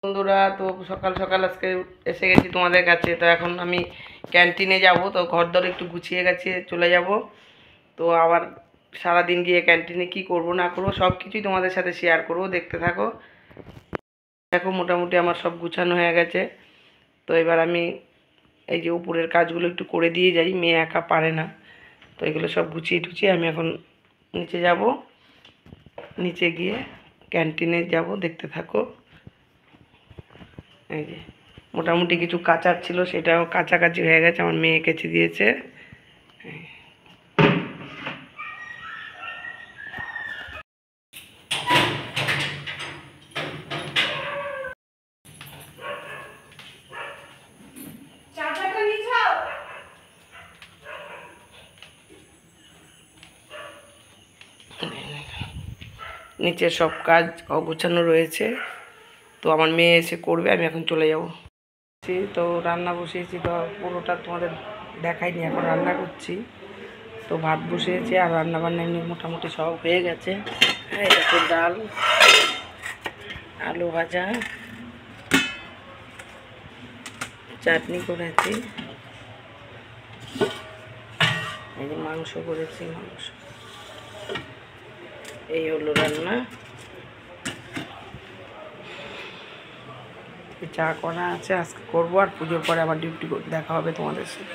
বন্ধুরা, তো সকাল সকাল আজকে এসে গেছি তোমাদের কাছে। তো এখন আমি ক্যান্টিনে যাব, তো ঘরদর একটু গুছিয়ে গেছে চলে যাব। তো আবার সারাদিন গিয়ে ক্যান্টিনে কি করব না করব সব কিছুই তোমাদের সাথে শেয়ার করব, দেখতে থাকো। দেখো, মোটামুটি আমার সব গুছানো হয়ে গেছে। তো এবার আমি এই যে উপরের কাজগুলো একটু করে দিয়ে যাই, মেয়ে একা পারে না। তো এগুলো সব গুছিয়ে টুছিয়ে আমি এখন নিচে যাব, নিচে গিয়ে ক্যান্টিনে যাব, দেখতে থাকো। এই যে মোটামুটি কিছু কাচার ছিল, সেটাও কাছাকাছি হয়ে গেছে, আমার মেয়ে কেচে দিয়েছে। নিচের সব কাজ অগোছানো রয়েছে, তো আমার মেয়ে এসে করবে, আমি এখন চলে যাব। তো রান্না বসিয়েছি, তো পুরোটা তোমাদের দেখাইনি, এখন রান্না করছি। তো ভাত বসিয়েছি আর রান্না বান্না এমনি মোটামুটি সব হয়ে গেছে। এটা ডাল, আলু ভাজা, চাটনি করেছি, এই যে মাংস করেছি, মাংস। এই হলো রান্না। চা করা আছে, আজকে করবো, আর পুজোর পরে আবার ডিউটি দেখা হবে তোমাদের সাথে।